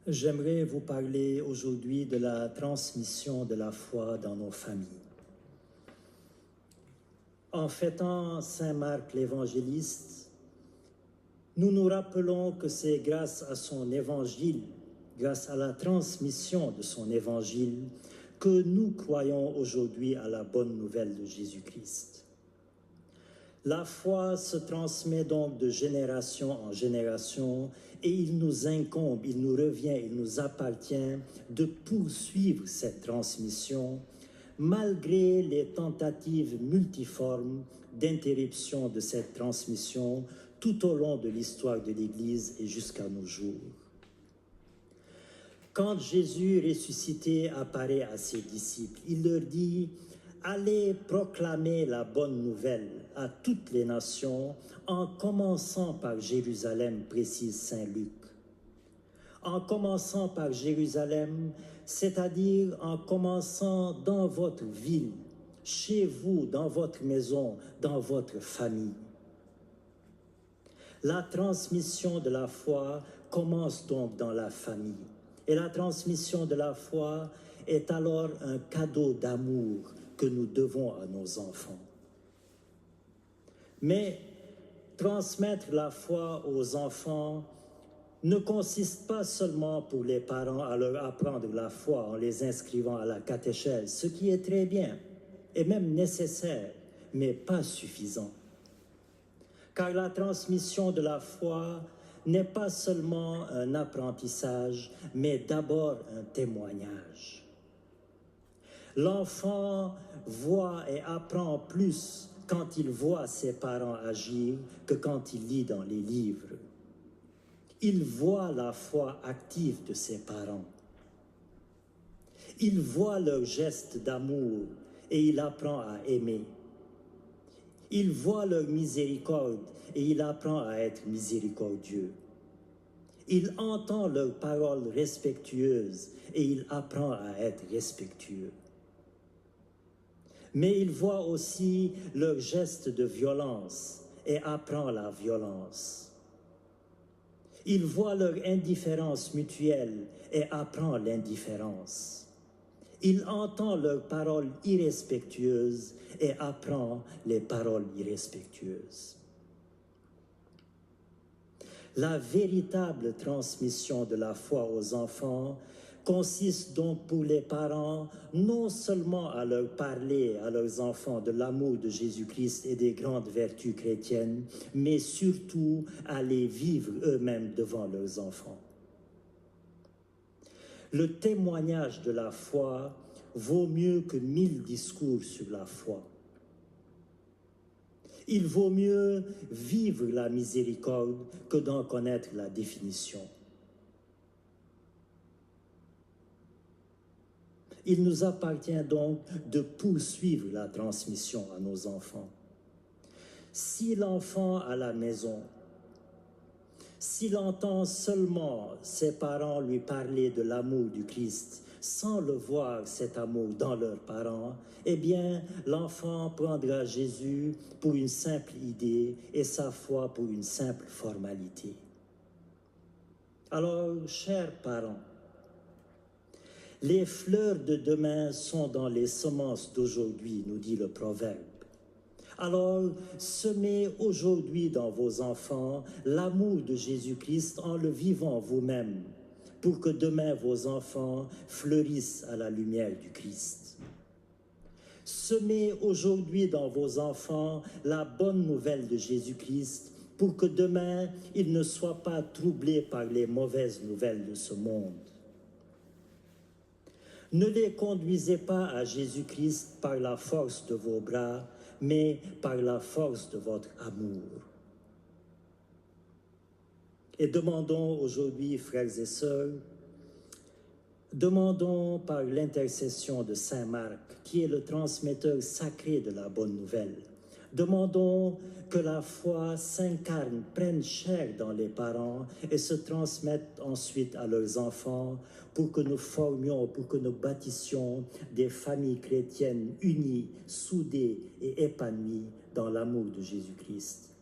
J'aimerais vous parler aujourd'hui de la transmission de la foi dans nos familles. En fêtant Saint Marc l'évangéliste, nous nous rappelons que c'est grâce à son évangile, grâce à la transmission de son évangile, que nous croyons aujourd'hui à la bonne nouvelle de Jésus-Christ. La foi se transmet donc de génération en génération et il nous incombe, il nous revient, il nous appartient de poursuivre cette transmission malgré les tentatives multiformes d'interruption de cette transmission tout au long de l'histoire de l'Église et jusqu'à nos jours. Quand Jésus ressuscité apparaît à ses disciples, il leur dit « Allez proclamer la bonne nouvelle à toutes les nations, en commençant par Jérusalem », précise Saint Luc. En commençant par Jérusalem, c'est-à-dire en commençant dans votre ville, chez vous, dans votre maison, dans votre famille. La transmission de la foi commence donc dans la famille. Et la transmission de la foi est alors un cadeau d'amour que nous devons à nos enfants. Mais transmettre la foi aux enfants ne consiste pas seulement pour les parents à leur apprendre la foi en les inscrivant à la catéchèse, ce qui est très bien et même nécessaire, mais pas suffisant. Car la transmission de la foi n'est pas seulement un apprentissage, mais d'abord un témoignage. L'enfant voit et apprend plus quand il voit ses parents agir que quand il lit dans les livres. Il voit la foi active de ses parents. Il voit leurs gestes d'amour et il apprend à aimer. Il voit leur miséricorde et il apprend à être miséricordieux. Il entend leurs paroles respectueuses et il apprend à être respectueux. Mais il voit aussi leurs gestes de violence et apprend la violence. Il voit leur indifférence mutuelle et apprend l'indifférence. Il entend leurs paroles irrespectueuses et apprend les paroles irrespectueuses. La véritable transmission de la foi aux enfants consiste donc pour les parents non seulement à leur parler à leurs enfants de l'amour de Jésus-Christ et des grandes vertus chrétiennes, mais surtout à les vivre eux-mêmes devant leurs enfants. Le témoignage de la foi vaut mieux que 1000 discours sur la foi. Il vaut mieux vivre la miséricorde que d'en connaître la définition. Il nous appartient donc de poursuivre la transmission à nos enfants. Si l'enfant à la maison, s'il entend seulement ses parents lui parler de l'amour du Christ, sans le voir cet amour dans leurs parents, eh bien, l'enfant prendra Jésus pour une simple idée et sa foi pour une simple formalité. Alors, chers parents, les fleurs de demain sont dans les semences d'aujourd'hui, nous dit le proverbe. Alors, semez aujourd'hui dans vos enfants l'amour de Jésus-Christ en le vivant vous-même, pour que demain vos enfants fleurissent à la lumière du Christ. Semez aujourd'hui dans vos enfants la bonne nouvelle de Jésus-Christ, pour que demain ils ne soient pas troublés par les mauvaises nouvelles de ce monde. Ne les conduisez pas à Jésus-Christ par la force de vos bras, mais par la force de votre amour. Et demandons aujourd'hui, frères et sœurs, demandons par l'intercession de Saint Marc, qui est le transmetteur sacré de la bonne nouvelle, demandons que la foi s'incarne, prenne chair dans les parents et se transmette ensuite à leurs enfants pour que nous formions, pour que nous bâtissions des familles chrétiennes unies, soudées et épanouies dans l'amour de Jésus-Christ.